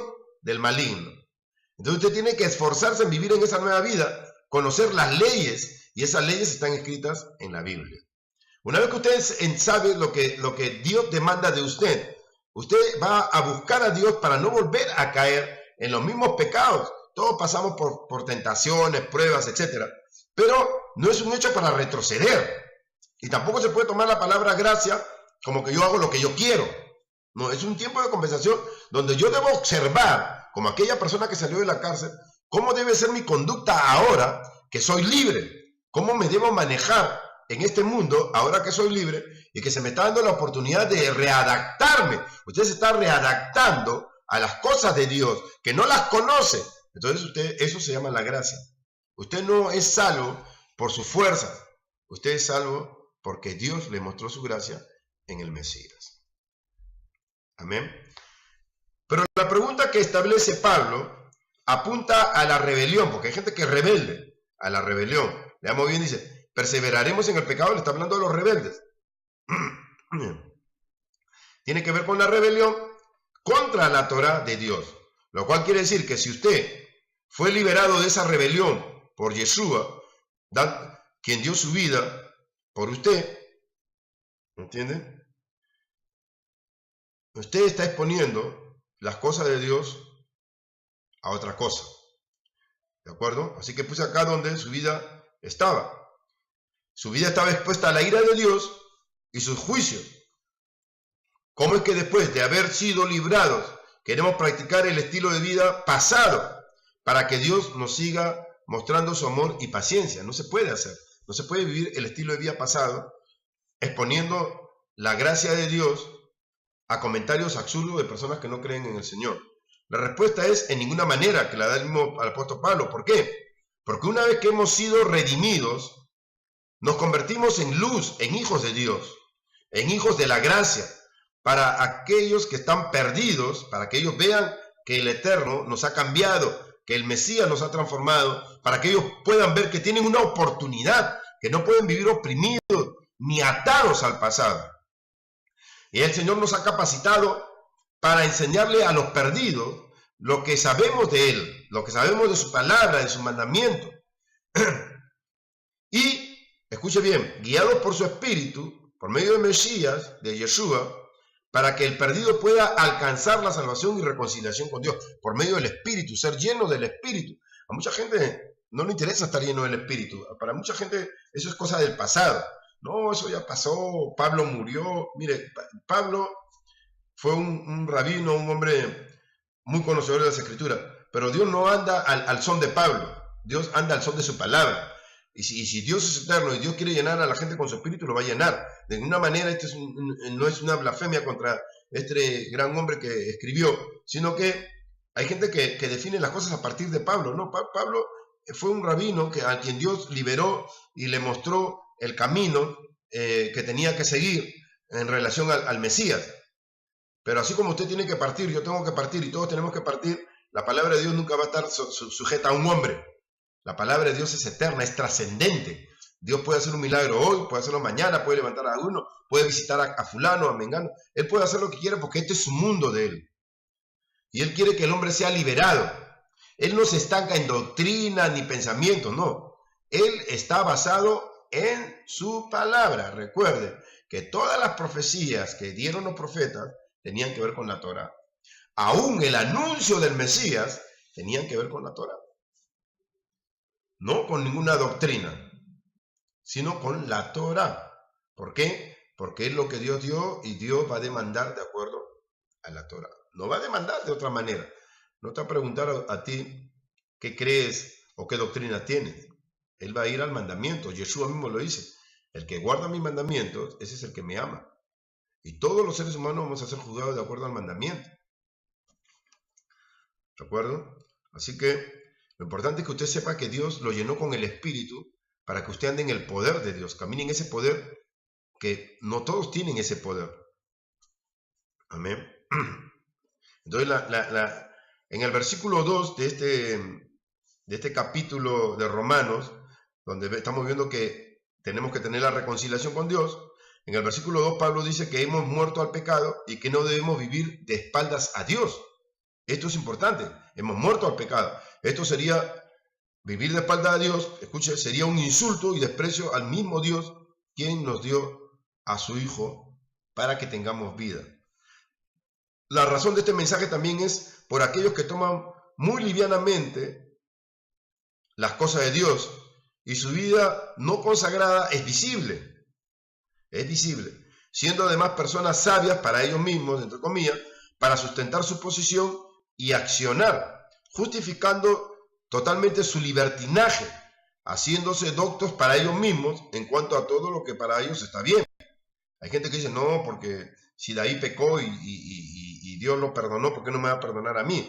del maligno. Entonces usted tiene que esforzarse en vivir en esa nueva vida, conocer las leyes, y esas leyes están escritas en la Biblia. Una vez que usted sabe lo que Dios demanda de usted, usted va a buscar a Dios para no volver a caer en los mismos pecados. Todos pasamos por tentaciones, pruebas, etc. Pero no es un hecho para retroceder. Y tampoco se puede tomar la palabra gracia como que yo hago lo que yo quiero. No, es un tiempo de compensación donde yo debo observar, como aquella persona que salió de la cárcel, cómo debe ser mi conducta ahora que soy libre. Cómo me debo manejar en este mundo, ahora que soy libre, y que se me está dando la oportunidad de readaptarme. Usted se está readaptando a las cosas de Dios, que no las conoce. Entonces eso se llama la gracia. Usted no es salvo por su fuerza. Usted es salvo porque Dios le mostró su gracia en el Mesías. Amén. Pero la pregunta que establece Pablo apunta a la rebelión, porque hay gente que es rebelde a la rebelión. Leamos bien, dice, perseveraremos en el pecado, le está hablando a los rebeldes. Tiene que ver con la rebelión contra la Torá de Dios, lo cual quiere decir que si usted fue liberado de esa rebelión por Yeshua, quien dio su vida por usted, ¿entiende? Usted está exponiendo las cosas de Dios a otra cosa, ¿de acuerdo? Así que puse acá donde su vida estaba. Su vida estaba expuesta a la ira de Dios y sus juicios. ¿Cómo es que después de haber sido librados queremos practicar el estilo de vida pasado para que Dios nos siga mostrando su amor y paciencia? No se puede hacer. No se puede vivir el estilo de vida pasado exponiendo la gracia de Dios a comentarios absurdos de personas que no creen en el Señor. La respuesta es en ninguna manera, que la da el mismo apóstol Pablo. ¿Por qué? Porque una vez que hemos sido redimidos, nos convertimos en luz, en hijos de Dios, en hijos de la gracia, para aquellos que están perdidos, para que ellos vean que el Eterno nos ha cambiado, que el Mesías nos ha transformado, para que ellos puedan ver que tienen una oportunidad, que no pueden vivir oprimidos ni atados al pasado. Y el Señor nos ha capacitado para enseñarle a los perdidos lo que sabemos de Él, lo que sabemos de su palabra, de su mandamiento. Y, escuche bien, guiados por su espíritu, por medio de Mesías, de Yeshua, para que el perdido pueda alcanzar la salvación y reconciliación con Dios, por medio del espíritu, ser lleno del espíritu. A mucha gente no le interesa estar lleno del espíritu. Para mucha gente eso es cosa del pasado. No, eso ya pasó, Pablo murió. Mire, Pablo fue un rabino, un hombre muy conocedor de las escrituras, pero Dios no anda al son de Pablo, Dios anda al son de su palabra. Y si Dios es eterno y Dios quiere llenar a la gente con su espíritu, lo va a llenar. De ninguna manera no es una blasfemia contra este gran hombre que escribió, sino que hay gente que define las cosas a partir de Pablo. No, Pablo fue un rabino a quien Dios liberó y le mostró el camino que tenía que seguir en relación al Mesías. Pero así como usted tiene que partir, yo tengo que partir y todos tenemos que partir, la palabra de Dios nunca va a estar sujeta a un hombre. La palabra de Dios es eterna, es trascendente. Dios puede hacer un milagro hoy, puede hacerlo mañana, puede levantar a uno, puede visitar a fulano, a mengano. Él puede hacer lo que quiera porque este es su mundo de él. Y él quiere que el hombre sea liberado. Él no se estanca en doctrina ni pensamientos, no. Él está basado en su palabra. Recuerde que todas las profecías que dieron los profetas tenían que ver con la Torá. Aún el anuncio del Mesías tenían que ver con la Torá. No con ninguna doctrina, sino con la Torá. ¿Por qué? Porque es lo que Dios dio y Dios va a demandar de acuerdo a la Torá. No va a demandar de otra manera. No te va a preguntar a ti qué crees o qué doctrina tienes. Él va a ir al mandamiento. Yeshua mismo lo dice. El que guarda mis mandamientos, ese es el que me ama. Y todos los seres humanos vamos a ser juzgados de acuerdo al mandamiento. ¿De acuerdo? Así que lo importante es que usted sepa que Dios lo llenó con el Espíritu para que usted ande en el poder de Dios, camine en ese poder, que no todos tienen ese poder. Amén. Entonces, en el versículo 2 de este capítulo de Romanos, donde estamos viendo que tenemos que tener la reconciliación con Dios, en el versículo 2 Pablo dice que hemos muerto al pecado y que no debemos vivir de espaldas a Dios. Esto es importante, hemos muerto al pecado. Esto sería, vivir de espaldas a Dios, escuche, sería un insulto y desprecio al mismo Dios quien nos dio a su Hijo para que tengamos vida. La razón de este mensaje también es por aquellos que toman muy livianamente las cosas de Dios y su vida no consagrada es visible, siendo además personas sabias para ellos mismos, entre comillas, para sustentar su posición y accionar, justificando totalmente su libertinaje, haciéndose doctos para ellos mismos en cuanto a todo lo que para ellos está bien. Hay gente que dice, no, porque si David pecó y Dios lo perdonó, ¿por qué no me va a perdonar a mí?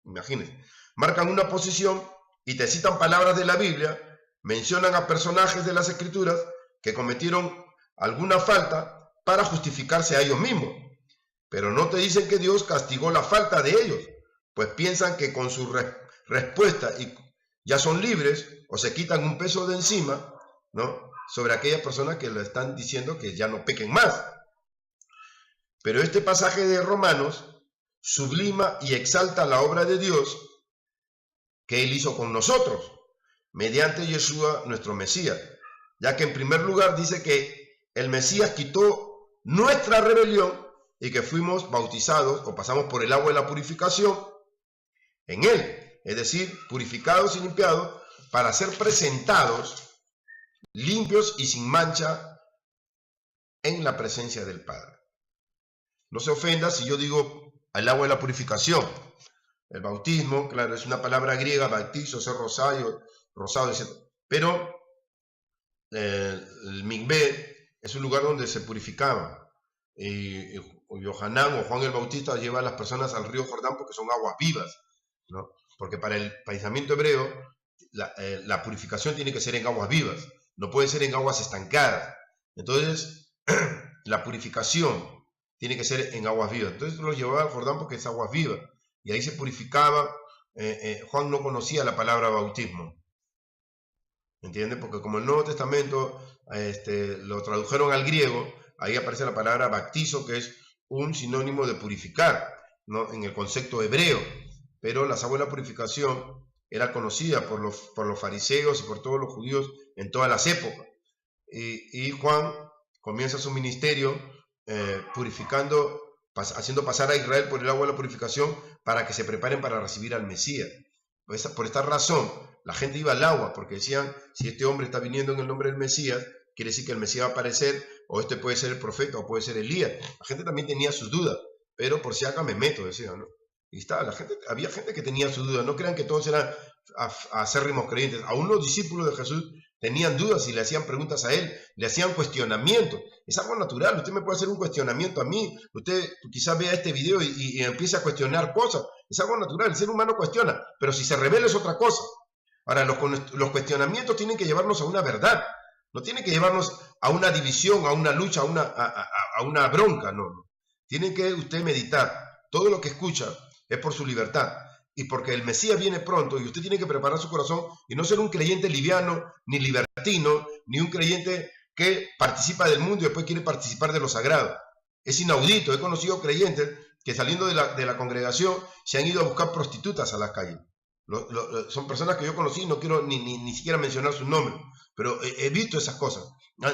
Imagínense. Marcan una posición y te citan palabras de la Biblia, mencionan a personajes de las Escrituras que cometieron alguna falta para justificarse a ellos mismos. Pero no te dicen que Dios castigó la falta de ellos, pues piensan que con su respuesta ya son libres o se quitan un peso de encima, ¿no?, sobre aquellas personas que le están diciendo que ya no pequen más. Pero este pasaje de Romanos sublima y exalta la obra de Dios que Él hizo con nosotros, mediante Yeshua, nuestro Mesías, ya que en primer lugar dice que el Mesías quitó nuestra rebelión y que fuimos bautizados o pasamos por el agua de la purificación en Él, es decir, purificados y limpiados para ser presentados limpios y sin mancha en la presencia del Padre. No se ofenda si yo digo el agua de la purificación. El bautismo, claro, es una palabra griega, bautizo, ser rosado, etc. Pero el mikvé es un lugar donde se purificaban. Y Yohanan o Juan el Bautista lleva a las personas al río Jordán porque son aguas vivas, ¿no? Porque para el pensamiento hebreo la purificación tiene que ser en aguas vivas, no puede ser en aguas estancadas. Entonces la purificación tiene que ser en aguas vivas. Entonces los llevaba al Jordán porque es aguas vivas y ahí se purificaba. Juan no conocía la palabra bautismo, ¿entiende? Porque como el Nuevo Testamento lo tradujeron al griego, ahí aparece la palabra baptizo, que es un sinónimo de purificar. ¿no?, en el concepto hebreo, pero las aguas de la purificación era conocida por los fariseos y por todos los judíos en todas las épocas. Y Juan comienza su ministerio purificando, haciendo pasar a Israel por el agua de la purificación para que se preparen para recibir al Mesías. Por esta razón, la gente iba al agua, porque decían, si este hombre está viniendo en el nombre del Mesías, quiere decir que el Mesías va a aparecer, o este puede ser el profeta, o puede ser Elías. La gente también tenía sus dudas, pero por si acá me meto, decían, ¿no? Y había gente que tenía sus dudas. No crean que todos eran acérrimos creyentes. Aún los discípulos de Jesús tenían dudas y le hacían preguntas a él, le hacían cuestionamientos. Es algo natural. Usted me puede hacer un cuestionamiento a mí. Usted quizás vea este video y empiece a cuestionar cosas. Es algo natural. El ser humano cuestiona, pero si se revela es otra cosa. Ahora, los cuestionamientos tienen que llevarnos a una verdad. No tienen que llevarnos a una división, a una lucha, a una bronca. No. Tiene que usted meditar. Todo lo que escucha es por su libertad y porque el Mesías viene pronto, y usted tiene que preparar su corazón y no ser un creyente liviano, ni libertino, ni un creyente que participa del mundo y después quiere participar de lo sagrado. Es inaudito. He conocido creyentes que saliendo de la congregación se han ido a buscar prostitutas a las calles. Son personas que yo conocí, no quiero ni siquiera mencionar su nombre, pero he visto esas cosas.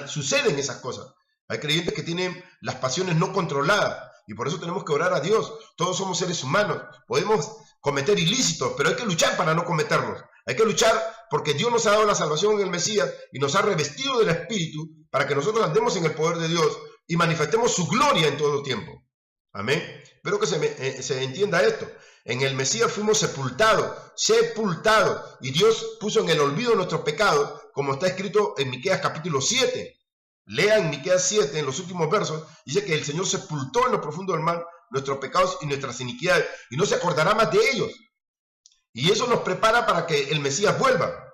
Suceden esas cosas. Hay creyentes que tienen las pasiones no controladas, y por eso tenemos que orar a Dios. Todos somos seres humanos, podemos cometer ilícitos, pero hay que luchar para no cometerlos. Hay que luchar porque Dios nos ha dado la salvación en el Mesías y nos ha revestido del Espíritu para que nosotros andemos en el poder de Dios y manifestemos su gloria en todo tiempo. Amén. Espero que se entienda esto. En el Mesías fuimos sepultados, y Dios puso en el olvido nuestros pecados, como está escrito en Miqueas capítulo 7. Lean Miqueas 7, en los últimos versos, dice que el Señor sepultó en lo profundo del mar nuestros pecados y nuestras iniquidades, y no se acordará más de ellos. Y eso nos prepara para que el Mesías vuelva.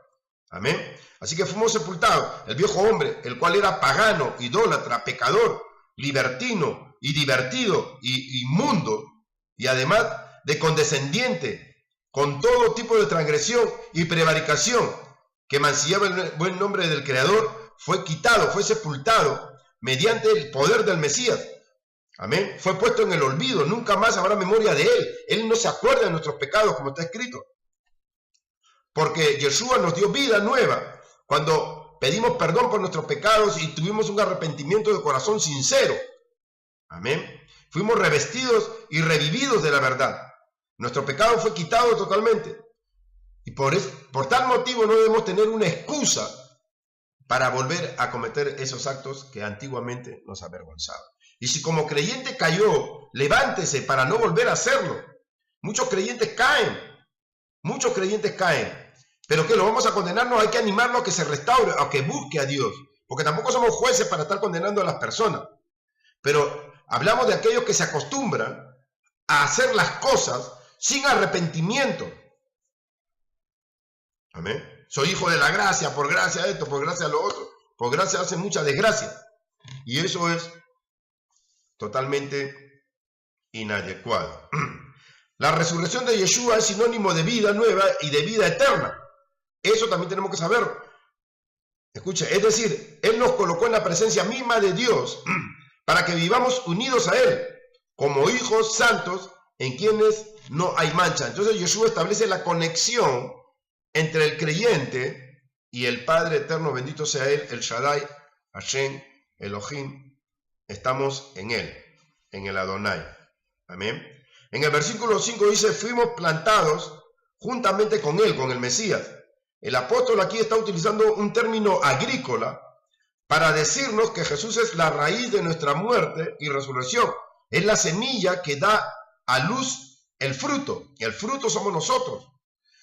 Amén. Así que fuimos sepultados. El viejo hombre, el cual era pagano, idólatra, pecador, libertino y divertido y inmundo, y además de condescendiente, con todo tipo de transgresión y prevaricación, que mancillaba el buen nombre del Creador, fue quitado, fue sepultado mediante el poder del Mesías. Amén. Fue puesto en el olvido, nunca más habrá memoria de él. Él no se acuerda de nuestros pecados, como está escrito. Porque Yeshua nos dio vida nueva cuando pedimos perdón por nuestros pecados y tuvimos un arrepentimiento de corazón sincero. Amén. Fuimos revestidos y revividos de la verdad. Nuestro pecado fue quitado totalmente. Y por tal motivo no debemos tener una excusa para volver a cometer esos actos que antiguamente nos avergonzaban. Y si como creyente cayó, levántese para no volver a hacerlo. Muchos creyentes caen. Pero que lo vamos a condenar, no, hay que animarlo a que se restaure, a que busque a Dios. Porque tampoco somos jueces para estar condenando a las personas. Pero hablamos de aquellos que se acostumbran a hacer las cosas sin arrepentimiento. Amén. Soy hijo de la gracia, por gracia esto, por gracia lo otro. Por gracia hace mucha desgracia. Y eso es totalmente inadecuado. La resurrección de Yeshua es sinónimo de vida nueva y de vida eterna. Eso también tenemos que saber. Escuche, es decir, Él nos colocó en la presencia misma de Dios para que vivamos unidos a Él, como hijos santos en quienes no hay mancha. Entonces Yeshua establece la conexión entre el creyente y el Padre eterno, bendito sea Él, el Shaddai, Hashem, Elohim. Estamos en Él, en el Adonai. Amén. En el versículo 5 dice, fuimos plantados juntamente con Él, con el Mesías. El apóstol aquí está utilizando un término agrícola para decirnos que Jesús es la raíz de nuestra muerte y resurrección. Es la semilla que da a luz el fruto. Y el fruto somos nosotros.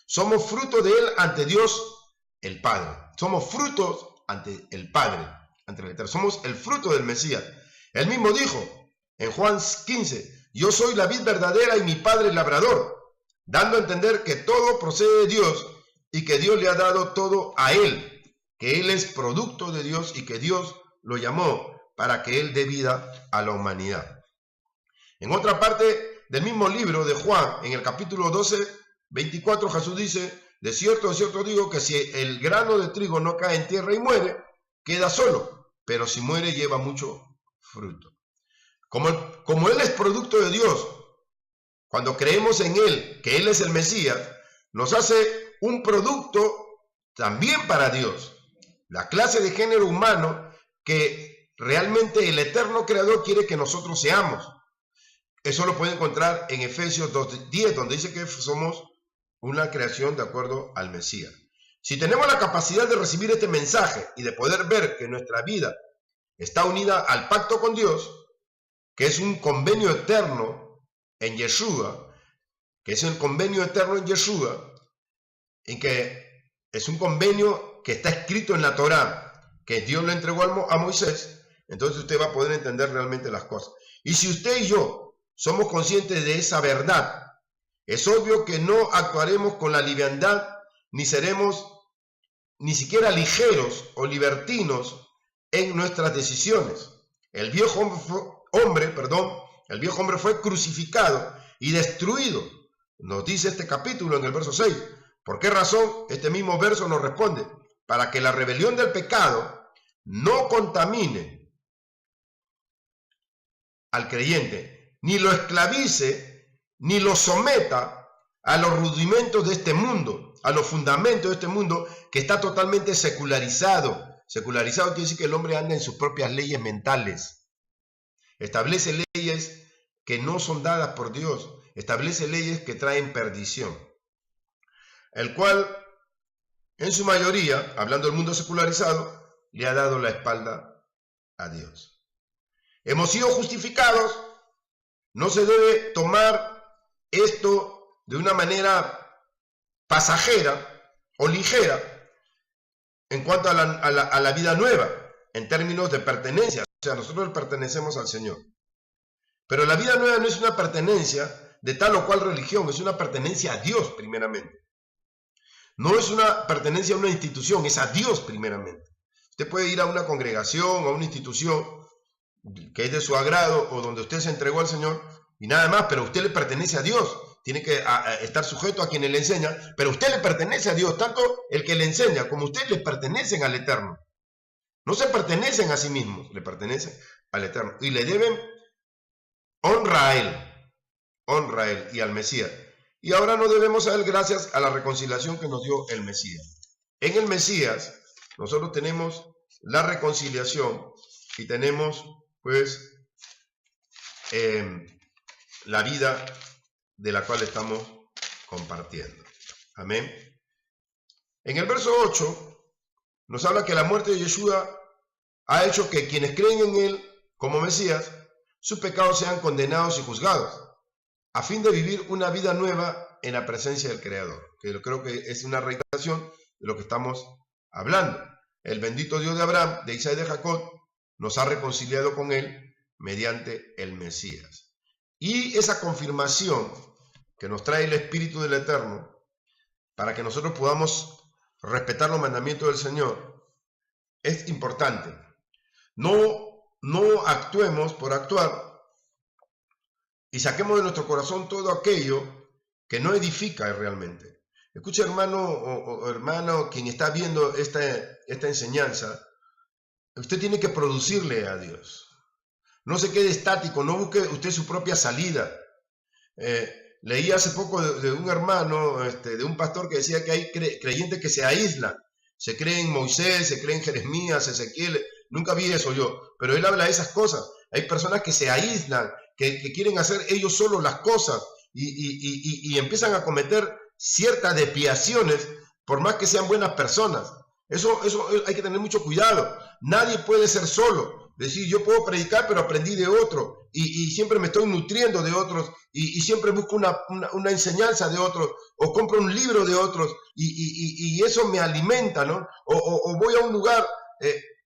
Somos fruto de Él ante Dios el Padre. Somos frutos ante el Padre, ante el Eterno. Somos el fruto del Mesías. Él mismo dijo en Juan 15, yo soy la vid verdadera y mi Padre el labrador, dando a entender que todo procede de Dios y que Dios le ha dado todo a Él, que Él es producto de Dios y que Dios lo llamó para que Él dé vida a la humanidad. En otra parte del mismo libro de Juan, en el capítulo 12, 24, Jesús dice, de cierto digo que si el grano de trigo no cae en tierra y muere, queda solo, pero si muere lleva mucho fruto. Como Él es producto de Dios, cuando creemos en Él, que Él es el Mesías, nos hace un producto también para Dios. La clase de género humano que realmente el eterno Creador quiere que nosotros seamos. Eso lo puede encontrar en Efesios 2:10, donde dice que somos una creación de acuerdo al Mesías. Si tenemos la capacidad de recibir este mensaje y de poder ver que nuestra vida está unida al pacto con Dios, que es un convenio eterno en Yeshua, que es el convenio eterno en Yeshua, en que es un convenio que está escrito en la Torá, que Dios le entregó a Moisés, entonces usted va a poder entender realmente las cosas. Y si usted y yo somos conscientes de esa verdad, es obvio que no actuaremos con la liviandad, ni seremos ni siquiera ligeros o libertinos en nuestras decisiones. El viejo hombre fue crucificado y destruido. Nos dice este capítulo en el verso 6. ¿Por qué razón? Este mismo verso nos responde: para que la rebelión del pecado no contamine al creyente, ni lo esclavice, ni lo someta a los rudimentos de este mundo, a los fundamentos de este mundo que está totalmente secularizado. Secularizado quiere decir que el hombre anda en sus propias leyes mentales. Establece leyes que no son dadas por Dios. Establece leyes que traen perdición. El cual, en su mayoría, hablando del mundo secularizado, le ha dado la espalda a Dios. Hemos sido justificados. No se debe tomar esto de una manera pasajera o ligera en cuanto a la vida nueva, en términos de pertenencia. O sea, nosotros pertenecemos al Señor. Pero la vida nueva no es una pertenencia de tal o cual religión, es una pertenencia a Dios primeramente. No es una pertenencia a una institución, es a Dios primeramente. Usted puede ir a una congregación, a una institución que es de su agrado o donde usted se entregó al Señor y nada más, pero usted le pertenece a Dios. Tiene que estar sujeto a quien le enseña, pero usted le pertenece a Dios. Tanto el que le enseña como usted le pertenecen al Eterno. No se pertenecen a sí mismos, le pertenecen al Eterno. Y le deben honra a Él y al Mesías. Y ahora no debemos a Él gracias a la reconciliación que nos dio el Mesías. En el Mesías nosotros tenemos la reconciliación y tenemos pues la vida de la cual estamos compartiendo. Amén. En el verso 8 nos habla que la muerte de Yeshua ha hecho que quienes creen en Él como Mesías, sus pecados sean condenados y juzgados, a fin de vivir una vida nueva en la presencia del Creador. Que yo creo que es una reiteración de lo que estamos hablando. El bendito Dios de Abraham, de Isaac y de Jacob, nos ha reconciliado con Él mediante el Mesías. Y esa confirmación que nos trae el Espíritu del Eterno, para que nosotros podamos respetar los mandamientos del Señor, es importante. No actuemos por actuar y saquemos de nuestro corazón todo aquello que no edifica realmente. Escucha, hermano o hermano, quien está viendo esta enseñanza, usted tiene que producirle a Dios. No se quede estático, no busque usted su propia salida. Leí hace poco de un hermano, de un pastor que decía que hay creyentes que se aíslan. Se creen Moisés, se creen Jeremías, Ezequiel. Nunca vi eso yo, pero él habla de esas cosas. Hay personas que se aíslan, que quieren hacer ellos solos las cosas y empiezan a cometer ciertas desviaciones, por más que sean buenas personas. Eso hay que tener mucho cuidado. Nadie puede ser solo. Decir, yo puedo predicar, pero aprendí de otro, y siempre me estoy nutriendo de otros, y siempre busco una enseñanza de otros, o compro un libro de otros, y eso me alimenta, ¿no? O voy a un lugar,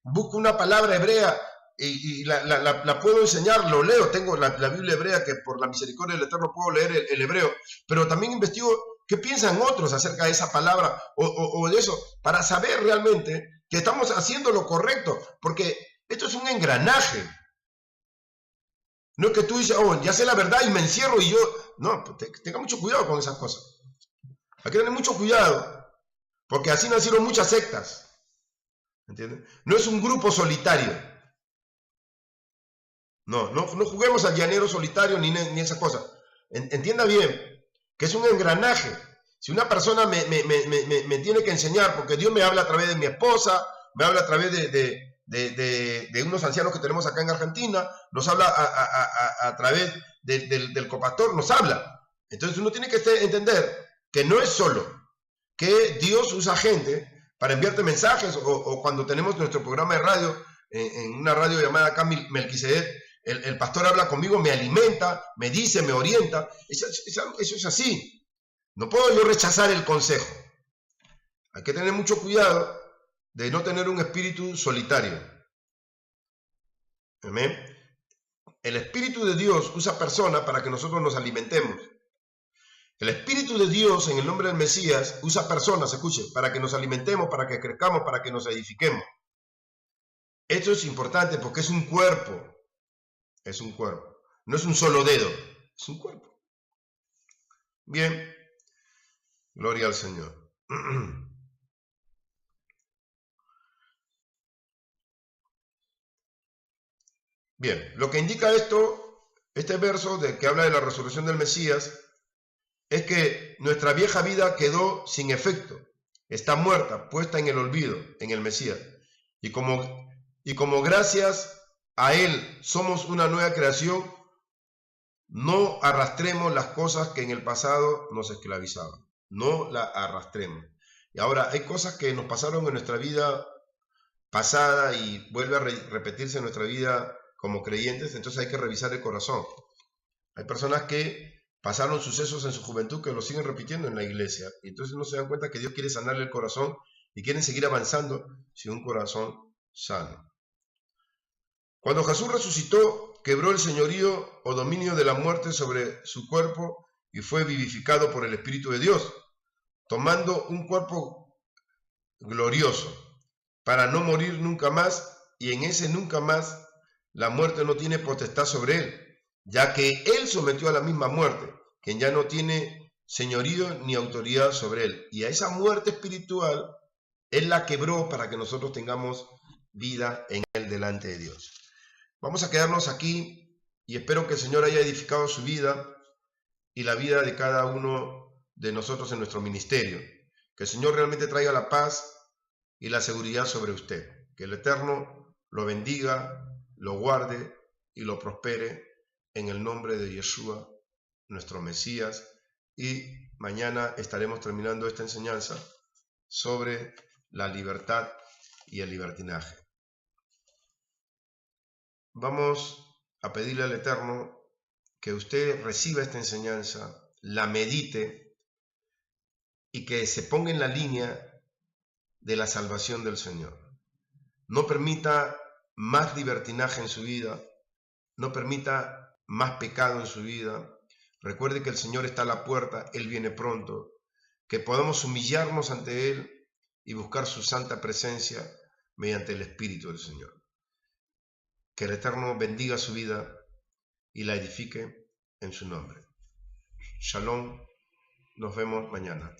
busco una palabra hebrea, y la puedo enseñar, lo leo, tengo la Biblia hebrea, que por la misericordia del Eterno puedo leer el hebreo, pero también investigo qué piensan otros acerca de esa palabra, o de eso, para saber realmente que estamos haciendo lo correcto, porque esto es un engranaje. No es que tú dices, oh, ya sé la verdad y me encierro y yo... No, tenga mucho cuidado con esas cosas. Hay que tener mucho cuidado, porque así nacieron muchas sectas. ¿Entiendes? No es un grupo solitario. No juguemos al llanero solitario ni esas cosas. Entienda bien que es un engranaje. Si una persona me tiene que enseñar, porque Dios me habla a través de mi esposa, me habla a través de unos ancianos que tenemos acá en Argentina, nos habla a través del copastor, nos habla. Entonces uno tiene que entender que no es solo que Dios usa gente para enviarte mensajes, o cuando tenemos nuestro programa de radio, en una radio llamada acá Melquisedec, el pastor habla conmigo, me alimenta, me dice, me orienta. Eso es así. No puedo yo rechazar el consejo. Hay que tener mucho cuidado de no tener un espíritu solitario. Amén. El Espíritu de Dios usa personas para que nosotros nos alimentemos. El Espíritu de Dios, en el nombre del Mesías, usa personas, escuche, para que nos alimentemos, para que crezcamos, para que nos edifiquemos. Esto es importante porque es un cuerpo. Es un cuerpo. No es un solo dedo, es un cuerpo. Bien. Gloria al Señor. Bien, lo que indica este verso de que habla de la resurrección del Mesías, es que nuestra vieja vida quedó sin efecto, está muerta, puesta en el olvido, en el Mesías. Y como gracias a Él somos una nueva creación, no arrastremos las cosas que en el pasado nos esclavizaban. No las arrastremos. Y ahora, hay cosas que nos pasaron en nuestra vida pasada y vuelve a repetirse en nuestra vida como creyentes, entonces hay que revisar el corazón. Hay personas que pasaron sucesos en su juventud que lo siguen repitiendo en la iglesia, y entonces no se dan cuenta que Dios quiere sanarle el corazón y quieren seguir avanzando sin un corazón sano. Cuando Jesús resucitó, quebró el señorío o dominio de la muerte sobre su cuerpo y fue vivificado por el Espíritu de Dios, tomando un cuerpo glorioso para no morir nunca más, y en ese nunca más la muerte no tiene potestad sobre él, ya que él sometió a la misma muerte, quien ya no tiene señorío ni autoridad sobre él. Y a esa muerte espiritual, él la quebró para que nosotros tengamos vida en él delante de Dios. Vamos a quedarnos aquí y espero que el Señor haya edificado su vida y la vida de cada uno de nosotros en nuestro ministerio. Que el Señor realmente traiga la paz y la seguridad sobre usted. Que el Eterno lo bendiga, lo guarde y lo prospere en el nombre de Yeshua, nuestro Mesías. Y mañana estaremos terminando esta enseñanza sobre la libertad y el libertinaje. Vamos a pedirle al Eterno que usted reciba esta enseñanza, la medite y que se ponga en la línea de la salvación del Señor. No permita más libertinaje en su vida, no permita más pecado en su vida. Recuerde que el Señor está a la puerta, Él viene pronto, que podamos humillarnos ante Él y buscar su santa presencia mediante el Espíritu del Señor. Que el Eterno bendiga su vida y la edifique en su nombre. Shalom, nos vemos mañana.